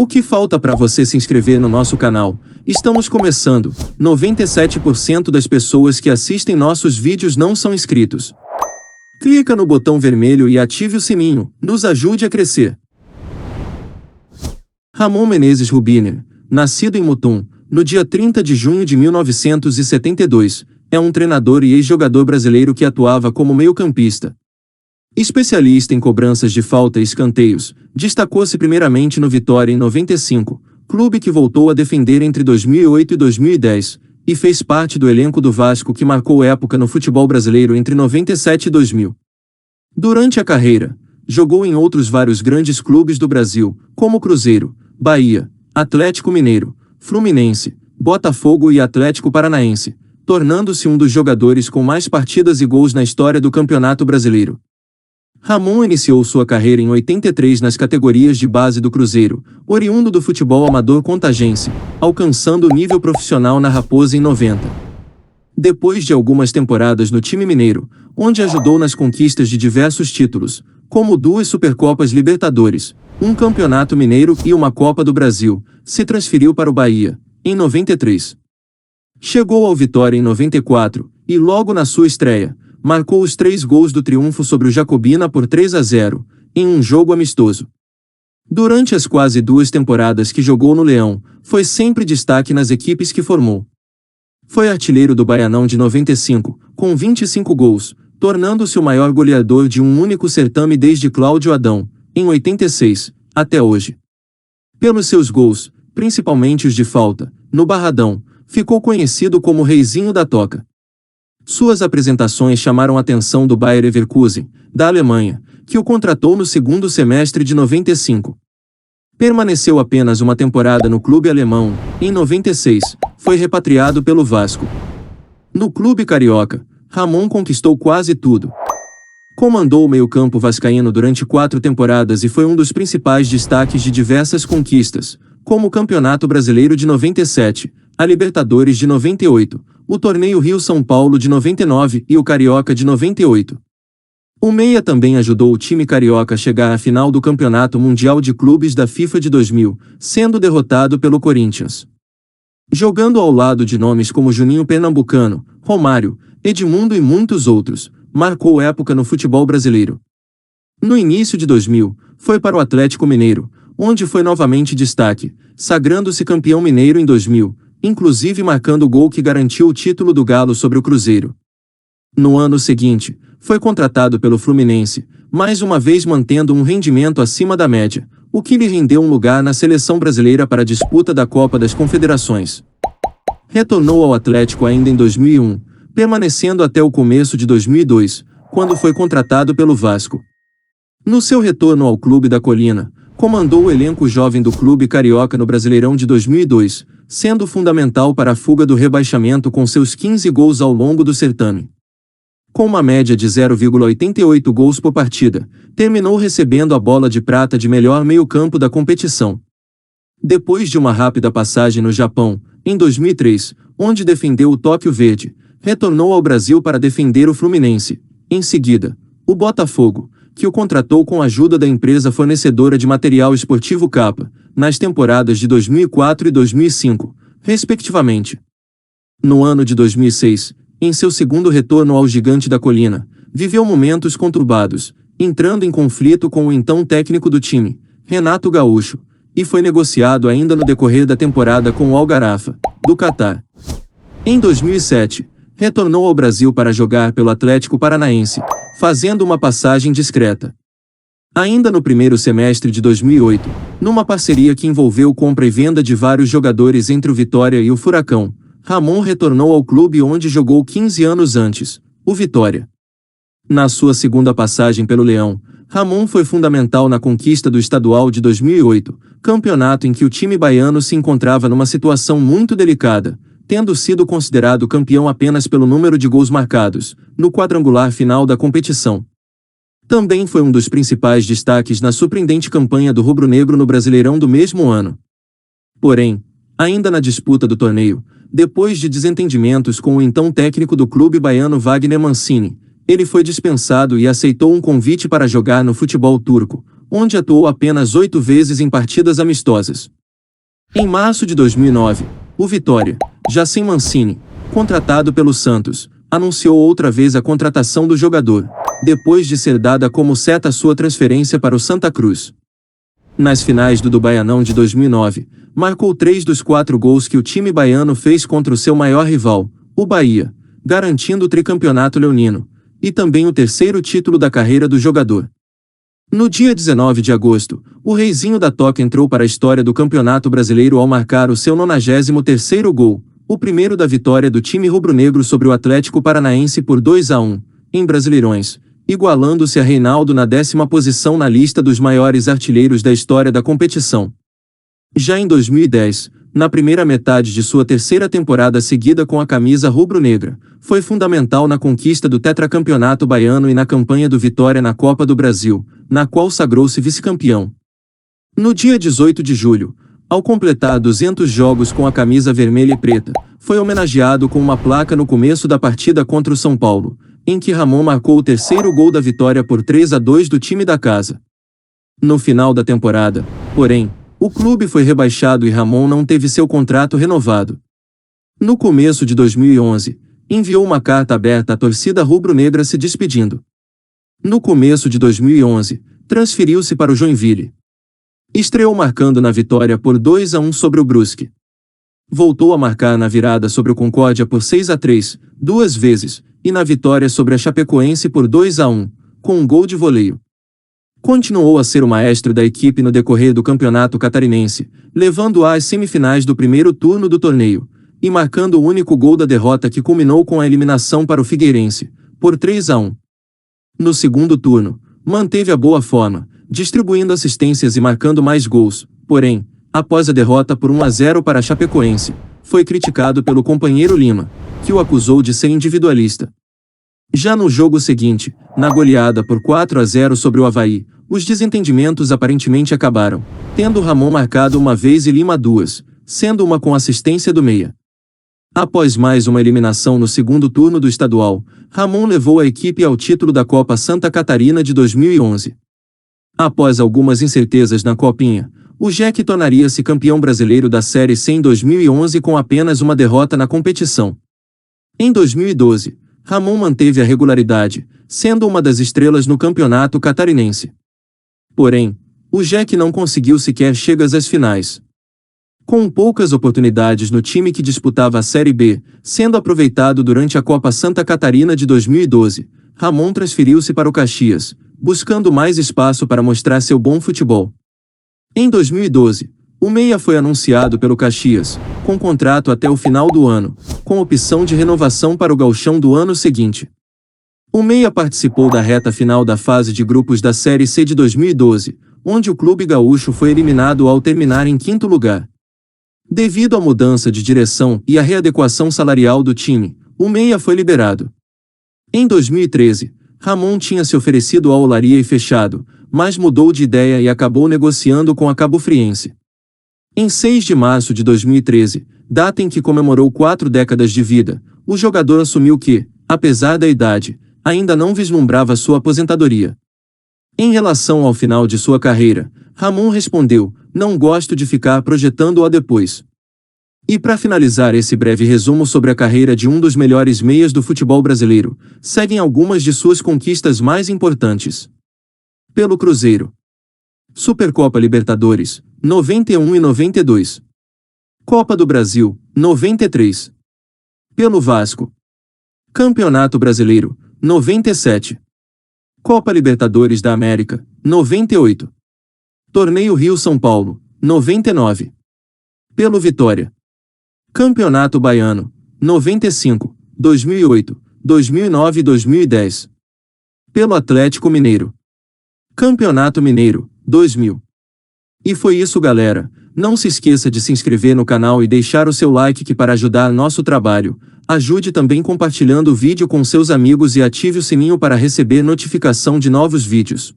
O que falta para você se inscrever no nosso canal? Estamos começando. 97% das pessoas que assistem nossos vídeos não são inscritos. Clica no botão vermelho e ative o sininho. Nos ajude a crescer. Ramon Menezes Rubiner, nascido em Mutum, no dia 30 de junho de 1972, é um treinador e ex-jogador brasileiro que atuava como meio-campista. Especialista em cobranças de falta e escanteios, destacou-se primeiramente no Vitória em 95, clube que voltou a defender entre 2008 e 2010, e fez parte do elenco do Vasco que marcou época no futebol brasileiro entre 97 e 2000. Durante a carreira, jogou em outros vários grandes clubes do Brasil, como Cruzeiro, Bahia, Atlético Mineiro, Fluminense, Botafogo e Atlético Paranaense, tornando-se um dos jogadores com mais partidas e gols na história do Campeonato Brasileiro. Ramon iniciou sua carreira em 83 nas categorias de base do Cruzeiro, oriundo do futebol amador contagense, alcançando o nível profissional na Raposa em 90. Depois de algumas temporadas no time mineiro, onde ajudou nas conquistas de diversos títulos, como 2 Supercopas Libertadores, um Campeonato Mineiro e uma Copa do Brasil, se transferiu para o Bahia, em 93. Chegou ao Vitória em 94, e logo na sua estreia, marcou os 3 gols do triunfo sobre o Jacobina por 3-0, em um jogo amistoso. Durante as quase 2 temporadas que jogou no Leão, foi sempre destaque nas equipes que formou. Foi artilheiro do Baianão de 95, com 25 gols, tornando-se o maior goleador de um único certame desde Cláudio Adão, em 86, até hoje. Pelos seus gols, principalmente os de falta, no Barradão, ficou conhecido como Reizinho da Toca. Suas apresentações chamaram a atenção do Bayer Leverkusen, da Alemanha, que o contratou no segundo semestre de 95. Permaneceu apenas uma temporada no clube alemão, em 96, foi repatriado pelo Vasco. No clube carioca, Ramon conquistou quase tudo. Comandou o meio-campo vascaíno durante 4 temporadas e foi um dos principais destaques de diversas conquistas, como o Campeonato Brasileiro de 97, a Libertadores de 98, o Torneio Rio-São Paulo de 99 e o Carioca de 98. O meia também ajudou o time carioca a chegar à final do Campeonato Mundial de Clubes da FIFA de 2000, sendo derrotado pelo Corinthians. Jogando ao lado de nomes como Juninho Pernambucano, Romário, Edmundo e muitos outros, marcou época no futebol brasileiro. No início de 2000, foi para o Atlético Mineiro, onde foi novamente destaque, sagrando-se campeão mineiro em 2000, inclusive marcando o gol que garantiu o título do Galo sobre o Cruzeiro. No ano seguinte, foi contratado pelo Fluminense, mais uma vez mantendo um rendimento acima da média, o que lhe rendeu um lugar na seleção brasileira para a disputa da Copa das Confederações. Retornou ao Atlético ainda em 2001, permanecendo até o começo de 2002, quando foi contratado pelo Vasco. No seu retorno ao Clube da Colina, comandou o elenco jovem do clube carioca no Brasileirão de 2002, sendo fundamental para a fuga do rebaixamento com seus 15 gols ao longo do certame. Com uma média de 0,88 gols por partida, terminou recebendo a bola de prata de melhor meio-campo da competição. Depois de uma rápida passagem no Japão, em 2003, onde defendeu o Tóquio Verde, retornou ao Brasil para defender o Fluminense. Em seguida, o Botafogo, que o contratou com a ajuda da empresa fornecedora de material esportivo Capa, nas temporadas de 2004 e 2005, respectivamente. No ano de 2006, em seu segundo retorno ao Gigante da Colina, viveu momentos conturbados, entrando em conflito com o então técnico do time, Renato Gaúcho, e foi negociado ainda no decorrer da temporada com o Al Gharafa, do Catar. Em 2007, retornou ao Brasil para jogar pelo Atlético Paranaense, fazendo uma passagem discreta. Ainda no primeiro semestre de 2008, numa parceria que envolveu compra e venda de vários jogadores entre o Vitória e o Furacão, Ramon retornou ao clube onde jogou 15 anos antes, o Vitória. Na sua segunda passagem pelo Leão, Ramon foi fundamental na conquista do estadual de 2008, campeonato em que o time baiano se encontrava numa situação muito delicada, tendo sido considerado campeão apenas pelo número de gols marcados, no quadrangular final da competição. Também foi um dos principais destaques na surpreendente campanha do rubro-negro no Brasileirão do mesmo ano. Porém, ainda na disputa do torneio, depois de desentendimentos com o então técnico do clube baiano Wagner Mancini, ele foi dispensado e aceitou um convite para jogar no futebol turco, onde atuou apenas 8 vezes em partidas amistosas. Em março de 2009, o Vitória, já sem Mancini, contratado pelo Santos, anunciou outra vez a contratação do jogador, depois de ser dada como certa sua transferência para o Santa Cruz. Nas finais do Baianão de 2009, marcou 3 dos 4 gols que o time baiano fez contra o seu maior rival, o Bahia, garantindo o tricampeonato leonino, e também o terceiro título da carreira do jogador. No dia 19 de agosto, o Reizinho da Toca entrou para a história do Campeonato Brasileiro ao marcar o seu 93º gol, o primeiro da vitória do time rubro-negro sobre o Atlético Paranaense por 2-1, em Brasileirões, igualando-se a Reinaldo na 10ª posição na lista dos maiores artilheiros da história da competição. Já em 2010, na primeira metade de sua terceira temporada seguida com a camisa rubro-negra, foi fundamental na conquista do tetracampeonato baiano e na campanha do Vitória na Copa do Brasil, na qual sagrou-se vice-campeão. No dia 18 de julho, ao completar 200 jogos com a camisa vermelha e preta, foi homenageado com uma placa no começo da partida contra o São Paulo, em que Ramon marcou o terceiro gol da vitória por 3-2 do time da casa. No final da temporada, porém, o clube foi rebaixado e Ramon não teve seu contrato renovado. No começo de 2011, enviou uma carta aberta à torcida rubro-negra se despedindo. No começo de 2011, transferiu-se para o Joinville. Estreou marcando na vitória por 2-1 sobre o Brusque. Voltou a marcar na virada sobre o Concórdia por 6-3, 2 vezes, e na vitória sobre a Chapecoense por 2-1, com um gol de voleio. Continuou a ser o maestro da equipe no decorrer do campeonato catarinense, levando-a às semifinais do primeiro turno do torneio, e marcando o único gol da derrota que culminou com a eliminação para o Figueirense, por 3-1. No segundo turno, manteve a boa forma, distribuindo assistências e marcando mais gols, porém, após a derrota por 1-0 para a Chapecoense, foi criticado pelo companheiro Lima, que o acusou de ser individualista. Já no jogo seguinte, na goleada por 4-0 sobre o Avaí, os desentendimentos aparentemente acabaram, tendo Ramon marcado uma vez e Lima 2, sendo uma com assistência do meia. Após mais uma eliminação no segundo turno do estadual, Ramon levou a equipe ao título da Copa Santa Catarina de 2011. Após algumas incertezas na Copinha, o Jack tornaria-se campeão brasileiro da Série C em 2011 com apenas uma derrota na competição. Em 2012, Ramon manteve a regularidade, sendo uma das estrelas no campeonato catarinense. Porém, o Jack não conseguiu sequer chegar às finais. Com poucas oportunidades no time que disputava a Série B, sendo aproveitado durante a Copa Santa Catarina de 2012, Ramon transferiu-se para o Caxias, buscando mais espaço para mostrar seu bom futebol. Em 2012, o meia foi anunciado pelo Caxias, com contrato até o final do ano, com opção de renovação para o gauchão do ano seguinte. O meia participou da reta final da fase de grupos da Série C de 2012, onde o clube gaúcho foi eliminado ao terminar em 5º lugar. Devido à mudança de direção e à readequação salarial do time, o meia foi liberado. Em 2013, Ramon tinha se oferecido ao Olaria e fechado, mas mudou de ideia e acabou negociando com a Cabofriense. Em 6 de março de 2013, data em que comemorou 4 décadas de vida, o jogador assumiu que, apesar da idade, ainda não vislumbrava sua aposentadoria. Em relação ao final de sua carreira, Ramon respondeu: "Não gosto de ficar projetando-a depois." E para finalizar esse breve resumo sobre a carreira de um dos melhores meias do futebol brasileiro, seguem algumas de suas conquistas mais importantes. Pelo Cruzeiro. Supercopa Libertadores, 91 e 92. Copa do Brasil, 93. Pelo Vasco. Campeonato Brasileiro, 97. Copa Libertadores da América, 98. Torneio Rio-São Paulo, 99. Pelo Vitória. Campeonato Baiano, 95, 2008, 2009 e 2010. Pelo Atlético Mineiro. Campeonato Mineiro, 2000. E foi isso, galera. Não se esqueça de se inscrever no canal e deixar o seu like, que para ajudar nosso trabalho, ajude também compartilhando o vídeo com seus amigos e ative o sininho para receber notificação de novos vídeos.